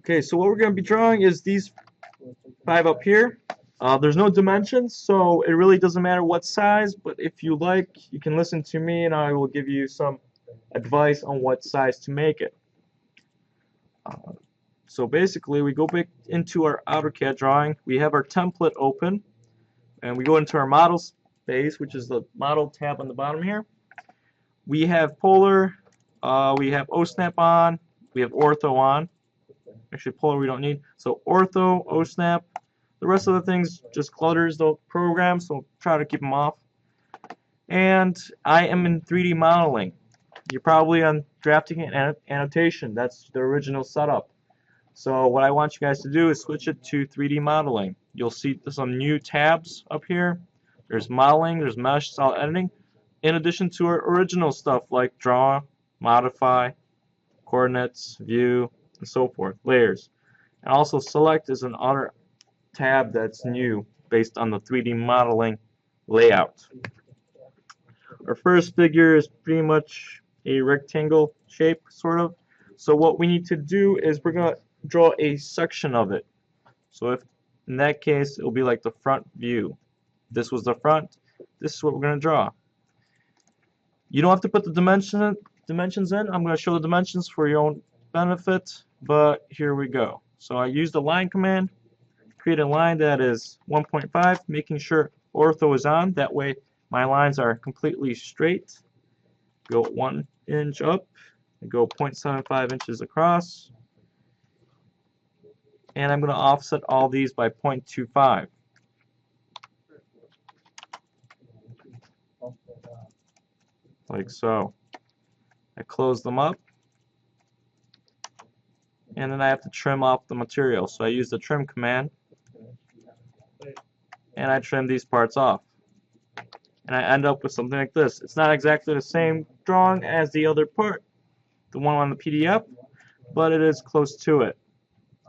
Okay, so what we're going to be drawing is these five up here. There's no dimensions, so it really doesn't matter what size, but if you like, you can listen to me and I will give you some advice on what size to make it. So basically, we go back into our AutoCAD drawing. We have our template open, and we go into our models phase, which is the model tab on the bottom here. We have polar, we have OSNAP on, we have ortho on. Actually, polar we don't need. So ortho, OSNAP. The rest of the things just clutters the program, so try to keep them off. And I am in 3D modeling. You're probably on drafting and annotation. That's the original setup. So what I want you guys to do is switch it to 3D modeling. You'll see some new tabs up here. There's modeling, there's mesh, solid editing, in addition to our original stuff like draw, modify, coordinates, view, and so forth, layers. And also select is another tab that's new based on the 3D modeling layout. Our first figure is pretty much a rectangle shape, sort of. So what we need to do is we're going to draw a section of it. So if in that case, it'll be like the front view. This was the front. This is what we're going to draw. You don't have to put the dimensions in. I'm going to show the dimensions for your own benefit, but here we go. So I use the line command, create a line that is 1.5, making sure ortho is on. That way my lines are completely straight. Go 1 inch up and go 0.75 inches across. And I'm going to offset all these by 0.25. Like so. I close them up. And then I have to trim off the material. So I use the trim command. And I trim these parts off. And I end up with something like this. It's not exactly the same drawing as the other part, the one on the PDF, but it is close to it.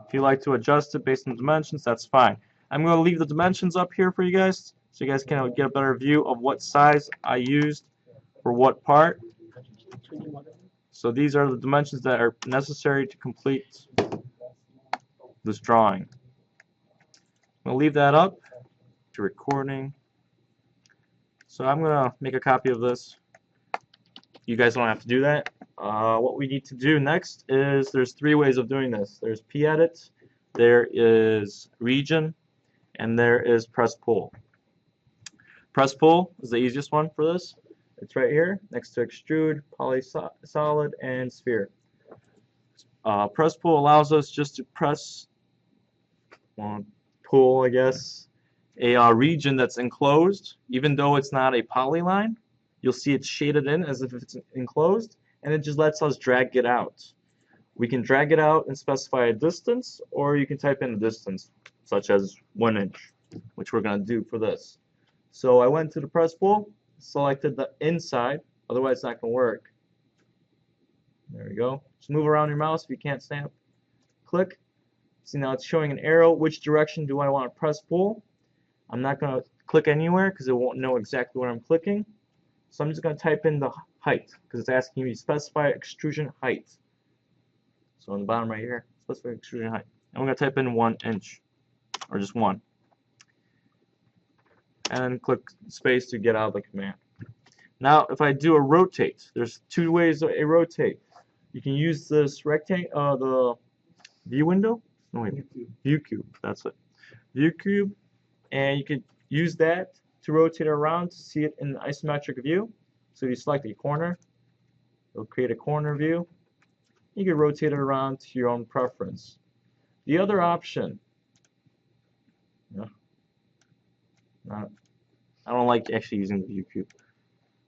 If you like to adjust it based on the dimensions, that's fine. I'm going to leave the dimensions up here for you guys, so you guys can get a better view of what size I used for what part. So these are the dimensions that are necessary to complete this drawing. I'm going to leave that up to recording. So I'm going to make a copy of this. You guys don't have to do that. What we need to do next is there's 3 ways of doing this. There's P-edit, there is region, and there is press pull. Press pull is the easiest one for this. It's right here next to extrude, polysolid, and sphere. Press pull allows us just to press, pull, I guess, a region that's enclosed, even though it's not a polyline. You'll see it's shaded in as if it's enclosed, and it just lets us drag it out. We can drag it out and specify a distance, or you can type in a distance, such as 1 inch, which we're going to do for this. So I went to the press pull, selected the inside, otherwise it's not going to work. There we go. Just move around your mouse if you can't snap. Click. See, now it's showing an arrow. Which direction do I want to press pull? I'm not going to click anywhere because it won't know exactly what I'm clicking. So I'm just going to type in the height because it's asking me to specify extrusion height. So on the bottom right here, specify extrusion height. And we're going to type in 1 inch, or just 1. And click space to get out of the command. Now if I do a rotate, there's 2 ways of a rotate. You can use this rectangle, the view window. No, wait, view cube. That's it. View cube, and you can use that to rotate around to see it in an isometric view. So if you select a corner, it'll create a corner view. You can rotate it around to your own preference. The other option, I don't like actually using the view cube.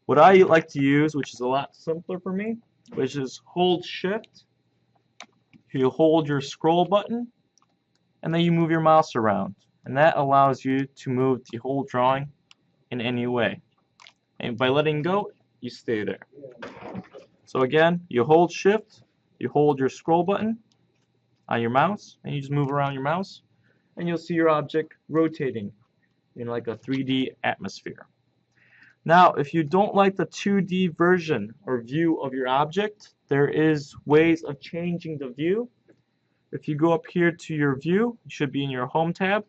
What I like to use, which is a lot simpler for me, which is hold shift. You hold your scroll button, and then you move your mouse around. And that allows you to move the whole drawing in any way. And by letting go, you stay there. So again, you hold shift, you hold your scroll button on your mouse, and you just move around your mouse, and you'll see your object rotating in like a 3D atmosphere. Now, if you don't like the 2D version or view of your object, there is ways of changing the view. If you go up here to your view, it should be in your home tab.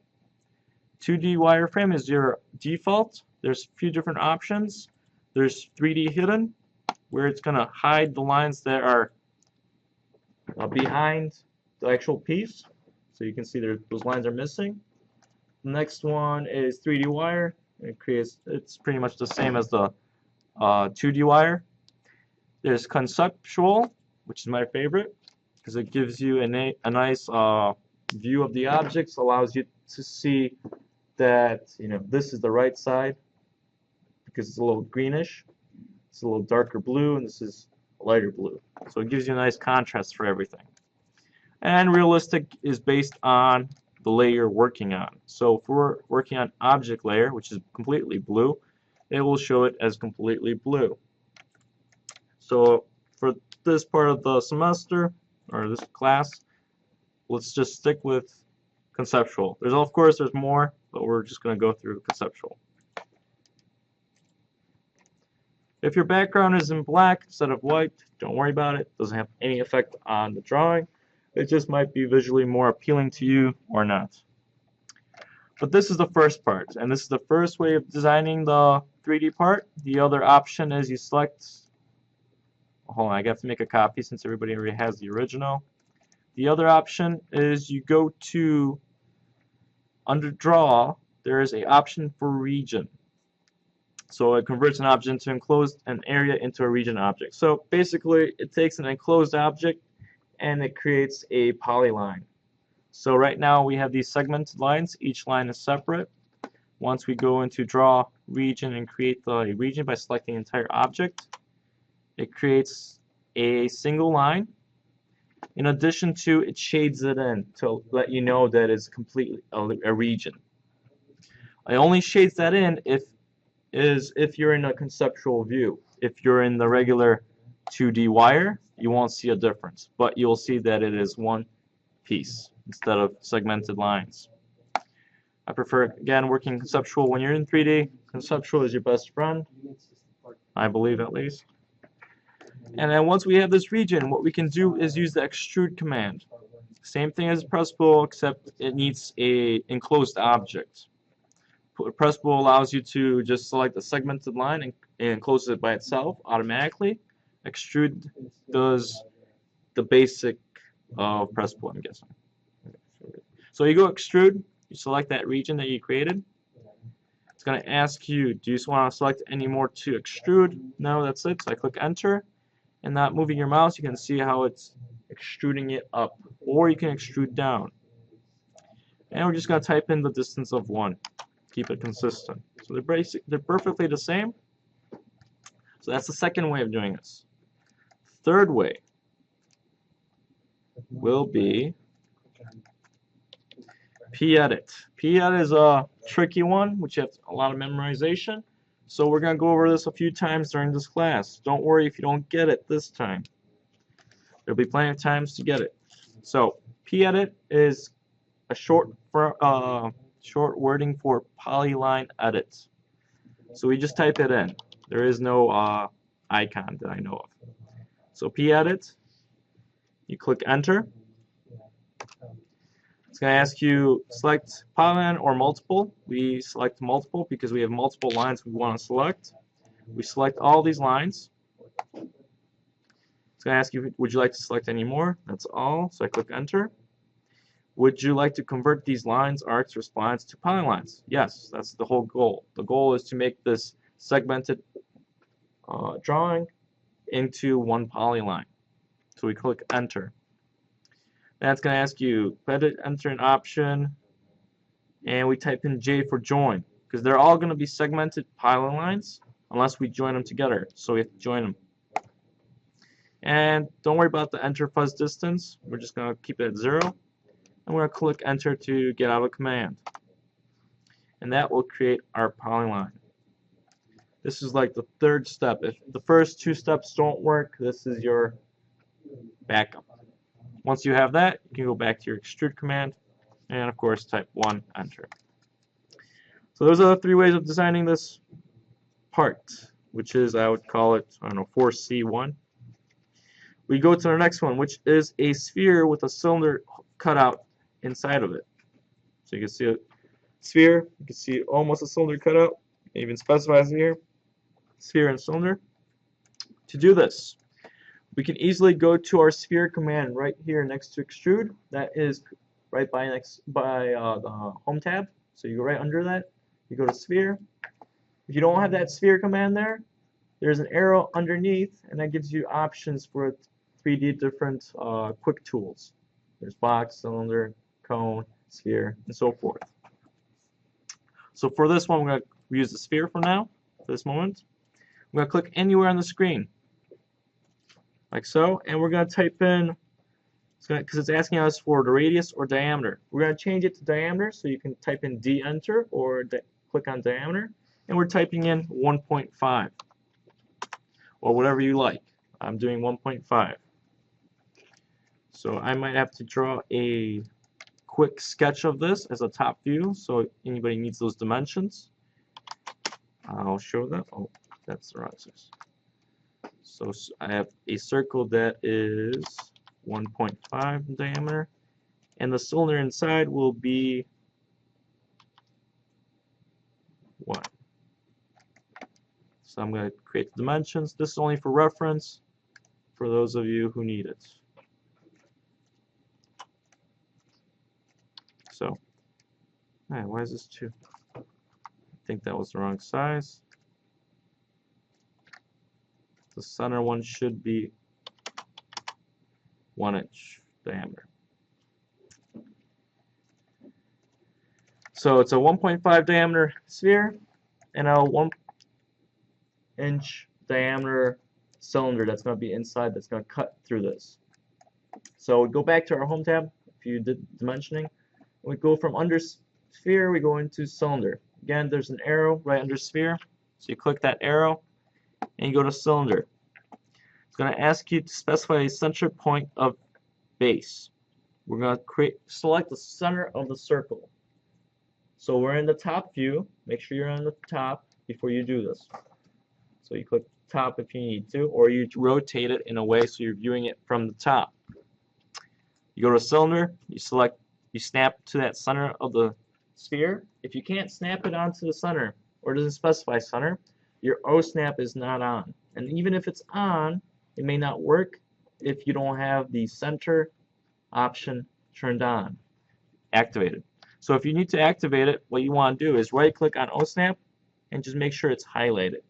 2D wireframe is your default. There's a few different options. There's 3D hidden, where it's going to hide the lines that are behind the actual piece. So you can see those lines are missing. The next one is 3D wire. It's pretty much the same as the 2D wire. There's conceptual, which is my favorite, because it gives you a nice view of the objects, allows you to see that this is the right side because it's a little greenish. It's a little darker blue, and this is lighter blue. So it gives you a nice contrast for everything. And realistic is based on the layer you're working on. So if we're working on object layer, which is completely blue, it will show it as completely blue. So for this part of the semester, or this class, let's just stick with conceptual. Of course, there's more, but we're just going to go through conceptual. If your background is in black instead of white, don't worry about it. It doesn't have any effect on the drawing. It just might be visually more appealing to you or not. But this is the first part, and this is the first way of designing the 3D part. The other option is you select, hold on, I have to make a copy since everybody already has the original. The other option is you go to, under draw, there is an option for region. So it converts an object to enclosed an area into a region object. So basically it takes an enclosed object and it creates a polyline. So right now we have these segmented lines. Each line is separate. Once we go into draw region and create the region by selecting the entire object, it creates a single line. In addition to, it shades it in to let you know that it's completely a region. It only shades that in if you're in a conceptual view. If you're in the regular 2D wire, you won't see a difference, but you'll see that it is one piece instead of segmented lines. I prefer, again, working conceptual when you're in 3D. Conceptual is your best friend, I believe at least. And then once we have this region, what we can do is use the extrude command. Same thing as press pull, except it needs an enclosed object. Press pull allows you to just select the segmented line and enclose it by itself automatically. Extrude does the basic of press pull, I'm guessing. So you go extrude, you select that region that you created. It's going to ask you, do you want to select any more to extrude? No, that's it. So I click enter, and not moving your mouse, you can see how it's extruding it up, or you can extrude down. And we're just going to type in the distance of 1. Keep it consistent. So they're perfectly the same. So that's the second way of doing this. Third way will be P-edit. P-edit is a tricky one, which has a lot of memorization. So we're going to go over this a few times during this class. Don't worry if you don't get it this time. There'll be plenty of times to get it. So P-edit is a short wording for polyline edit. So we just type it in. There is no icon that I know of. So P-edit, you click enter. It's going to ask you select polyline or multiple. We select multiple because we have multiple lines we want to select. We select all these lines. It's going to ask you, would you like to select any more? That's all. So I click enter. Would you like to convert these lines, arcs, or splines to polylines? Yes, that's the whole goal. The goal is to make this segmented drawing into one polyline. So we click enter. Then it's going to ask you, enter an option, and we type in J for join, because they're all going to be segmented polylines unless we join them together. So we have to join them. And don't worry about the enter fuzz distance. We're just going to keep it at 0. And we're going to click enter to get out of command. And that will create our polyline. This is like the third step. If the first 2 steps don't work, this is your backup. Once you have that, you can go back to your extrude command and of course type 1, enter. So those are the 3 ways of designing this part, which is, I would call it, I don't know, 4C1. We go to the next one, which is a sphere with a cylinder cut out inside of it. So you can see a sphere, you can see almost a cylinder cut out. It even specifies here, sphere and cylinder. To do this, we can easily go to our sphere command right here next to extrude. That is right by the home tab. So you go right under that, you go to sphere. If you don't have that sphere command there, there's an arrow underneath, and that gives you options for 3D different quick tools. There's box, cylinder, cone, sphere, and so forth. So for this one, we're going to use the sphere for now, for this moment. I'm going to click anywhere on the screen, like so, and we're going to type in, because it's asking us for the radius or diameter. We're going to change it to diameter, so you can type in D-enter or click on diameter, and we're typing in 1.5. Or whatever you like. I'm doing 1.5. So I might have to draw a quick sketch of this as a top view, so anybody needs those dimensions. I'll show that. Oh, that's the wrong size. So I have a circle that is 1.5 in diameter, and the cylinder inside will be 1. So I'm going to create the dimensions. This is only for reference for those of you who need it. So, why is this 2? I think that was the wrong size. The center one should be 1 inch diameter. So it's a 1.5 diameter sphere and a 1 inch diameter cylinder that's going to be inside, that's going to cut through this. So we go back to our home tab if you did dimensioning. We go from under sphere, we go into cylinder. Again, there's an arrow right under sphere, so you click that arrow and you go to cylinder. It's going to ask you to specify a center point of base. We're going to select the center of the circle. So we're in the top view. Make sure you're on the top before you do this. So you click top if you need to, or you rotate it in a way so you're viewing it from the top. You go to cylinder, you snap to that center of the sphere. If you can't snap it onto the center, or it doesn't specify center, your O snap is not on. And even if it's on, it may not work if you don't have the center option turned on, activated. So if you need to activate it, what you want to do is right click on O snap and just make sure it's highlighted.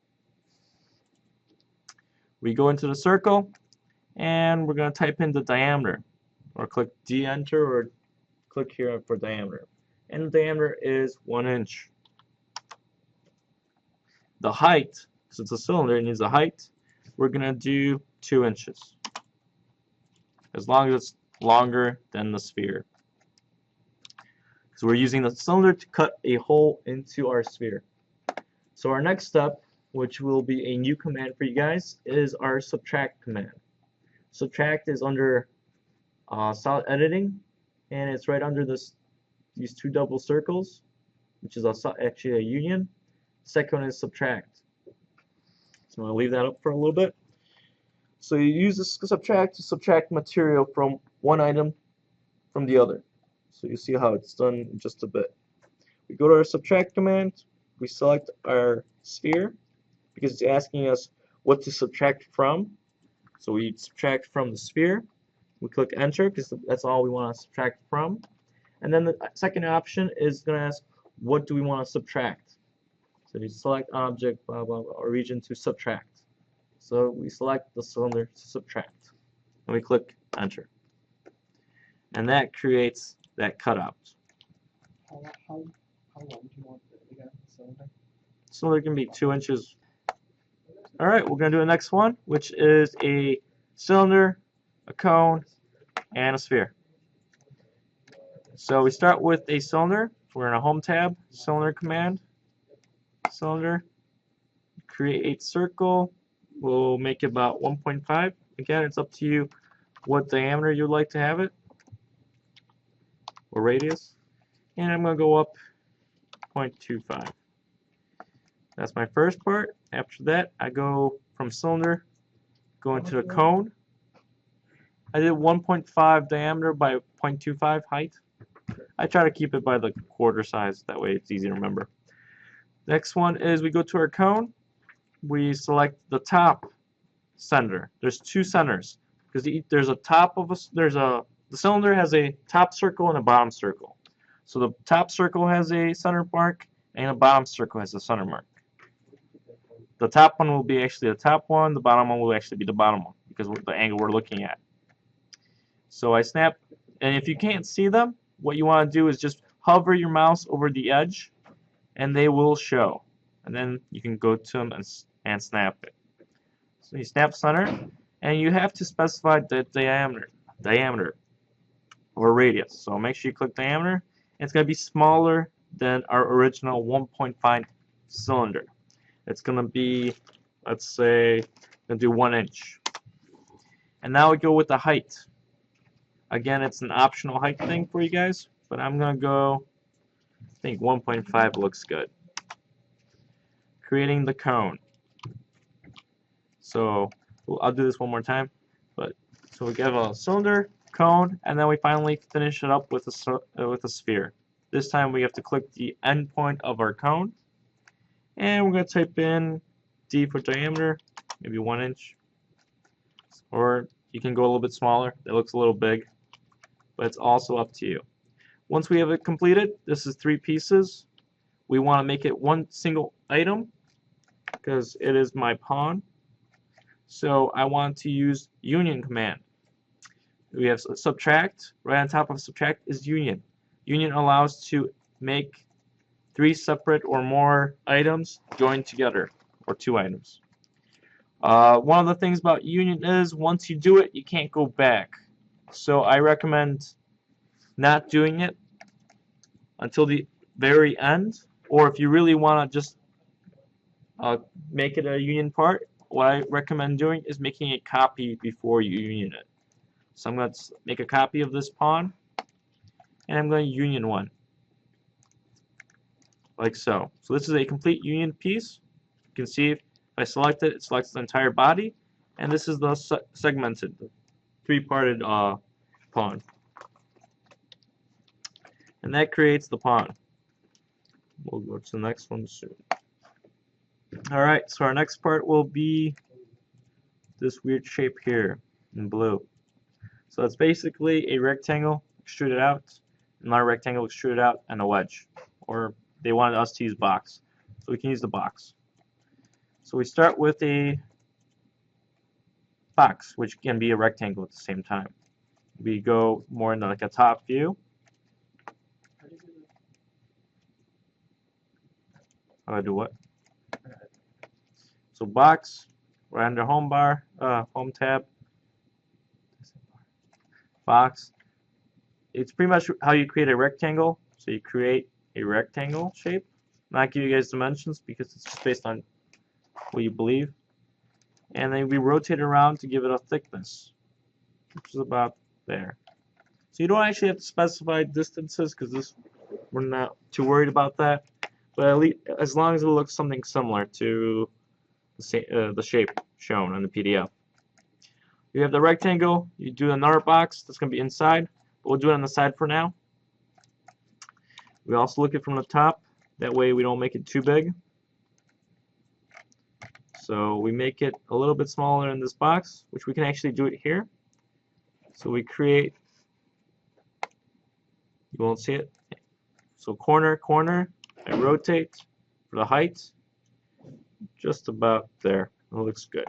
We go into the circle and we're going to type in the diameter, or click D-enter or click here for diameter. And the diameter is 1 inch. The height, because it's a cylinder, it needs a height, we're going to do 2 inches. As long as it's longer than the sphere. Because we're using the cylinder to cut a hole into our sphere. So our next step, which will be a new command for you guys, is our subtract command. Subtract is under solid editing, and it's right under these 2 double circles, which is actually a union. Second one is subtract. So I'm going to leave that up for a little bit. So you use this subtract to subtract material from one item from the other. So you see how it's done in just a bit. We go to our subtract command, we select our sphere because it's asking us what to subtract from. So we subtract from the sphere. We click enter because that's all we want to subtract from. And then the second option is going to ask what do we want to subtract. So you select object, blah, blah, blah, or region to subtract. So we select the cylinder to subtract. And we click enter. And that creates that cutout. How long do you want the cylinder? Cylinder can be 2 inches. Alright, we're going to do the next one, which is a cylinder, a cone, and a sphere. So we start with a cylinder. We're in a home tab, cylinder command, cylinder, create circle. We'll make it about 1.5. Again, it's up to you what diameter you'd like to have it, or radius. And I'm going to go up 0.25. That's my first part. After that, I go from cylinder, go into the cone. I did 1.5 diameter by 0.25 height. I try to keep it by the quarter size, that way it's easy to remember. Next one is we go to our cone. We select the top center. There's two centers because there's a top of the cylinder has a top circle and a bottom circle. So the top circle has a center mark and the bottom circle has a center mark. The top one will be actually the top one, the bottom one will actually be the bottom one because of the angle we're looking at. So I snap, and if you can't see them, what you want to do is just hover your mouse over the edge and they will show. And then you can go to them and snap it. So you snap center, and you have to specify the diameter or radius. So make sure you click diameter. It's going to be smaller than our original 1.5 cylinder. It's going to be, let's say, going to do 1 inch. And now we go with the height. Again, it's an optional height thing for you guys, but I'm going to go, I think 1.5 looks good. Creating the cone. So I'll do this one more time. So we get a cylinder, cone, and then we finally finish it up with a sphere. This time we have to click the end point of our cone, and we're going to type in D for diameter, maybe 1 inch, or you can go a little bit smaller. That looks a little big, but it's also up to you. Once we have it completed, this is 3 pieces. We want to make it one single item because it is my pawn. So I want to use union command. We have subtract. Right on top of subtract is union. Union allows to make 3 separate or more items joined together, or 2 items. One of the things about union is once you do it, you can't go back. So I recommend not doing it until the very end, or if you really want to just make it a union part, what I recommend doing is making a copy before you union it. So I'm going to make a copy of this pawn, and I'm going to union one, like so. So this is a complete union piece. You can see if I select it, it selects the entire body, and this is the segmented, 3-parted pawn. And that creates the pawn. We'll go to the next one soon. Alright, so our next part will be this weird shape here in blue. So it's basically a rectangle extruded out, another rectangle extruded out, and a wedge. Or they wanted us to use box, so we can use the box. So we start with a box, which can be a rectangle at the same time. We go more into like a top view. How do I do what? So box, right under home bar, home tab, box. It's pretty much how you create a rectangle. So you create a rectangle shape. I'm not giving you guys dimensions because it's just based on what you believe. And then we rotate it around to give it a thickness, which is about there. So you don't actually have to specify distances because we're not too worried about that. But at least as long as it looks something similar to the shape shown on the PDF. You have the rectangle, you do another box that's going to be inside, but we'll do it on the side for now. We also look at it from the top, that way we don't make it too big. So we make it a little bit smaller in this box, which we can actually do it here. So we create, you won't see it, so corner, corner, I rotate for the height, just about there. It looks good.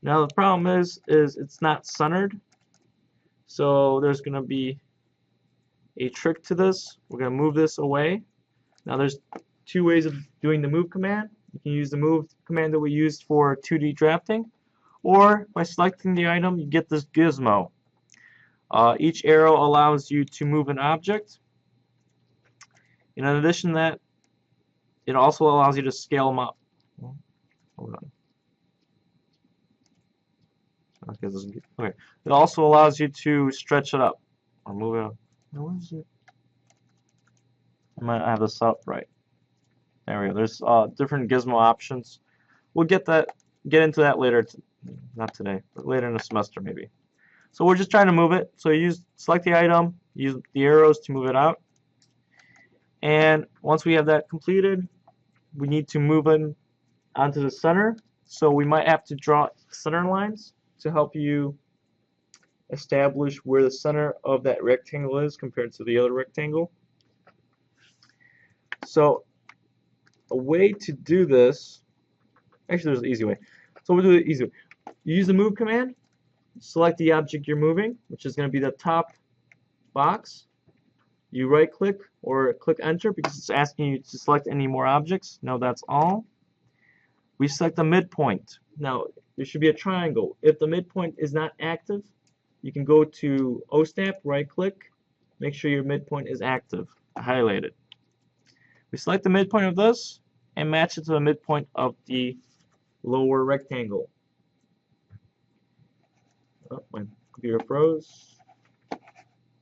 Now the problem is it's not centered, so there's going to be a trick to this. We're going to move this away. Now there's 2 ways of doing the move command. You can use the move command that we used for 2D drafting, or by selecting the item you get this gizmo. Each arrow allows you to move an object. In addition to that, it also allows you to scale them up. Hold on. Okay. It also allows you to stretch it up or move it up. Where is it? I might have this up right. There we go. There's different gizmo options. We'll get into that later. Not today, but later in the semester maybe. So we're just trying to move it. So you select the item, use the arrows to move it out. And once we have that completed, we need to move it onto the center. So we might have to draw center lines to help you establish where the center of that rectangle is compared to the other rectangle. So a way to do this, actually there's an easy way. So we'll do it easy way. You use the move command, select the object you're moving, which is going to be the top box. You right click or click enter because it's asking you to select any more objects. No, that's all. We select the midpoint. Now there should be a triangle. If the midpoint is not active, you can go to OSNAP, right click, make sure your midpoint is active, highlight it. We select the midpoint of this and match it to the midpoint of the lower rectangle. Oh, my computer froze.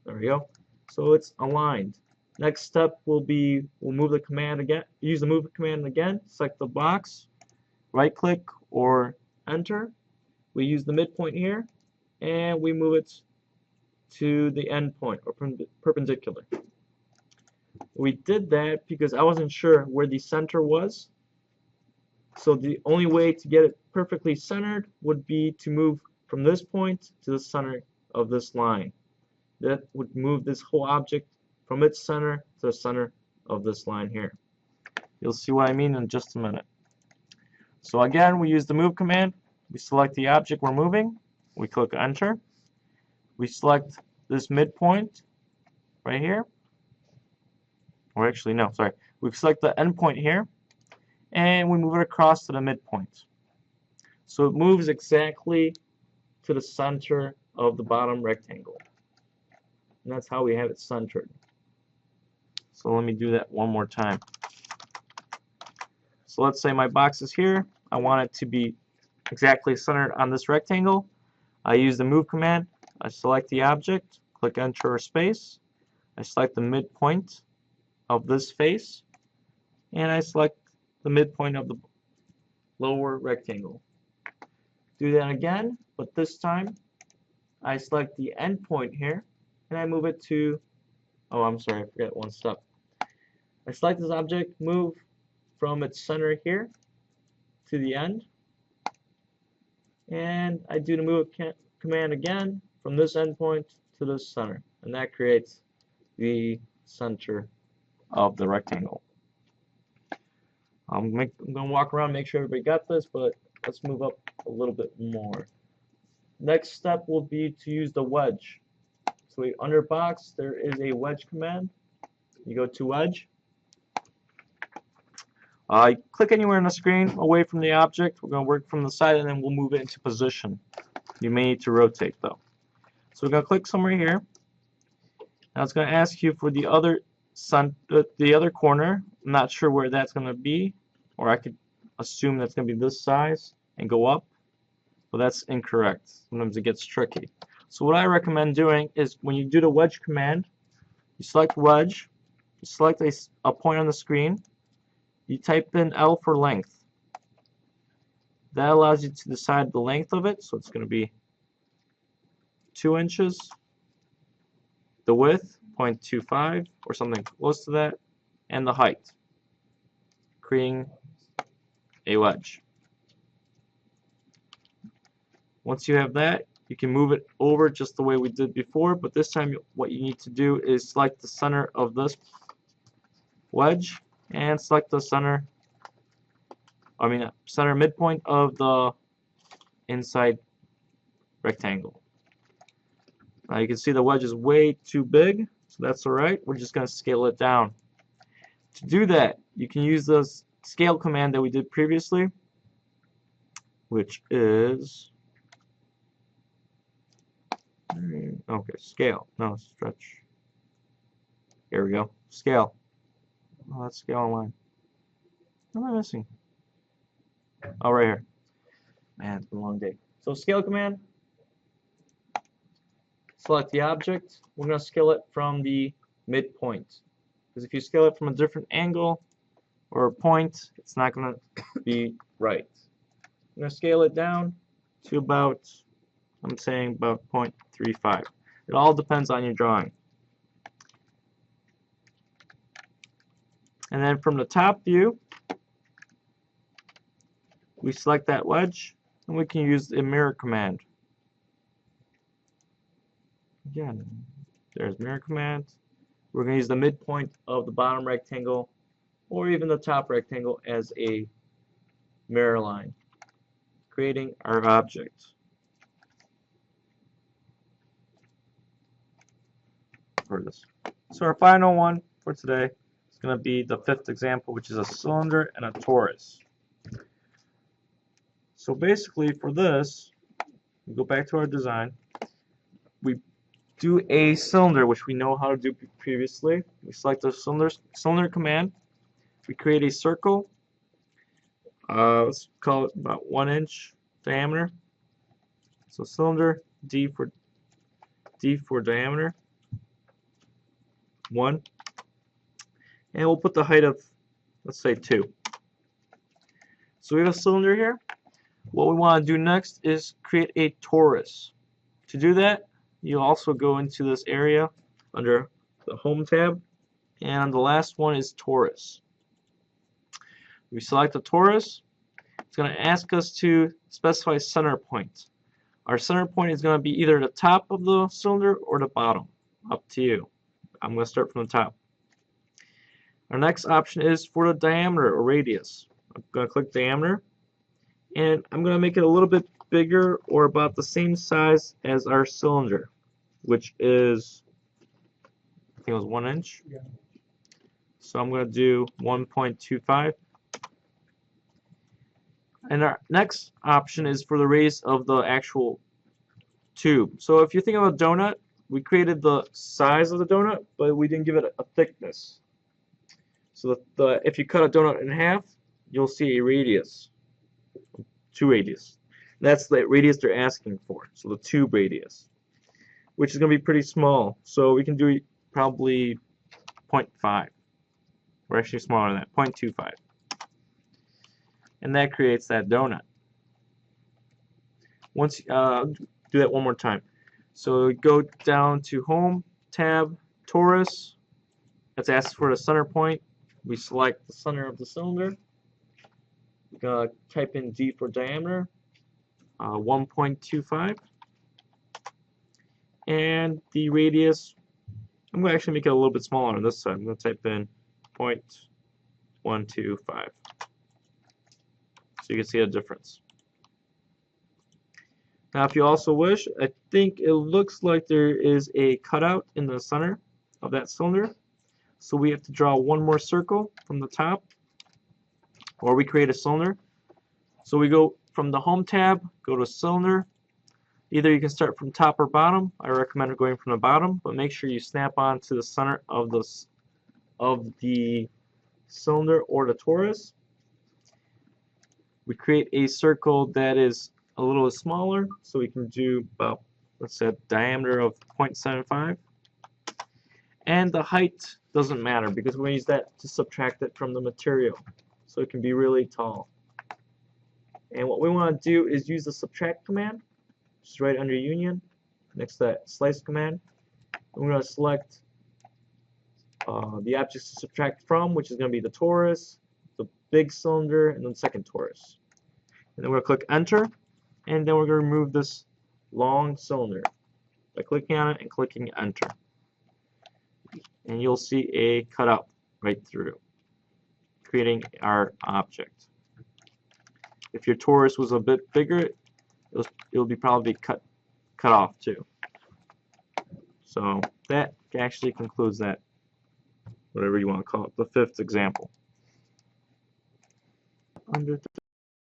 There we go. So it's aligned. Next step will be we'll move the command again. Use the move command again. Select the box, right click or enter. We use the midpoint here and we move it to the end point or perpendicular. We did that because I wasn't sure where the center was. So the only way to get it perfectly centered would be to move from this point to the center of this line. That would move this whole object from its center to the center of this line here. You'll see what I mean in just a minute. So again, we use the move command. We select the object we're moving. We click enter. We select this midpoint right here. Or actually, no, sorry. We select the endpoint here, and we move it across to the midpoint. So it moves exactly to the center of the bottom rectangle. And that's how we have it centered. So let me do that one more time. So let's say my box is here. I want it to be exactly centered on this rectangle. I use the move command. I select the object, click enter or space. I select the midpoint of this face, and I select the midpoint of the lower rectangle. Do that again, but this time I select the endpoint here, and I move it to, oh, I'm sorry, I forgot one step. I select this object, move from its center here to the end, and I do the move command again from this endpoint to this center, and that creates the center of the rectangle. I'm going to walk around, make sure everybody got this, but let's move up a little bit more. Next step will be to use the wedge. So under box, there is a wedge command. You go to wedge. Click anywhere on the screen away from the object. We're going to work from the side, and then we'll move it into position. You may need to rotate, though. So we're going to click somewhere here. Now it's going to ask you for the other corner. I'm not sure where that's going to be, or I could assume that's going to be this size and go up, but that's incorrect. Sometimes it gets tricky. So what I recommend doing is when you do the wedge command, you select wedge, you select a point on the screen, you type in L for length. That allows you to decide the length of it, so it's going to be 2 inches. The width, 0.25 or something close to that, and the height, creating a wedge. Once you have that, you can move it over just the way we did before, but this time what you need to do is select the center of this wedge and select the center midpoint of the inside rectangle. Now you can see the wedge is way too big, so that's alright. We're just going to scale it down. To do that, you can use the scale command that we did previously, which is okay, scale. No, stretch. Here we go. Scale. Oh, that's scale online. What am I missing? Oh, right here. Man, it's been a long day. So scale command. Select the object. We're going to scale it from the midpoint. Because if you scale it from a different angle or a point, it's not going to be right. I'm going to scale it down to about I'm saying about 0.35. It all depends on your drawing. And then from the top view, we select that wedge, and we can use the mirror command. Again, there's mirror command. We're going to use the midpoint of the bottom rectangle or even the top rectangle as a mirror line, creating our object. For this. So our final one for today is going to be the fifth example, which is a cylinder and a torus. So basically for this, we go back to our design. We do a cylinder, which we know how to do previously. We select the cylinder command. We create a circle. Let's call it about 1 inch diameter. So cylinder, D for diameter, 1. And we'll put the height of, let's say, 2. So we have a cylinder here. What we want to do next is create a torus. To do that, you also go into this area under the Home tab, and the last one is torus. We select the torus. It's going to ask us to specify center point. Our center point is going to be either the top of the cylinder or the bottom. Up to you. I'm going to start from the top. Our next option is for the diameter or radius. I'm going to click diameter, and I'm going to make it a little bit bigger or about the same size as our cylinder, which is, I think it was 1 inch. Yeah. So I'm going to do 1.25. And our next option is for the radius of the actual tube. So if you think of a donut, we created the size of the donut, but we didn't give it a thickness. So if you cut a donut in half, you'll see a radius, 2 radius. That's the radius they're asking for, so the tube radius, which is going to be pretty small. So we can do probably 0.5. We're actually smaller than that, 0.25. And that creates that donut. Once do that one more time. So go down to Home tab, torus. Let's ask for the center point. We select the center of the cylinder. We're going to type in D for diameter, 1.25. And the radius, I'm going to actually make it a little bit smaller on this side. I'm going to type in 0.125. So you can see a difference. Now if you also wish, I think it looks like there is a cutout in the center of that cylinder. So we have to draw one more circle from the top, or we create a cylinder. So we go from the Home tab, go to cylinder. Either you can start from top or bottom. I recommend going from the bottom, but make sure you snap on to the center of the cylinder or the torus. We create a circle that is a little smaller, so we can do about, let's say, a diameter of 0.75. And the height doesn't matter because we're going to use that to subtract it from the material, so it can be really tall. And what we want to do is use the subtract command, which is right under union, next to that slice command. We're going to select the objects to subtract from, which is going to be the torus, the big cylinder, and then the second torus. And then we're going to click enter, and then we're going to remove this long cylinder by clicking on it and clicking enter. And you'll see a cutout right through, creating our object. If your torus was a bit bigger, it'll be probably cut off too. So that actually concludes that, whatever you want to call it, the fifth example.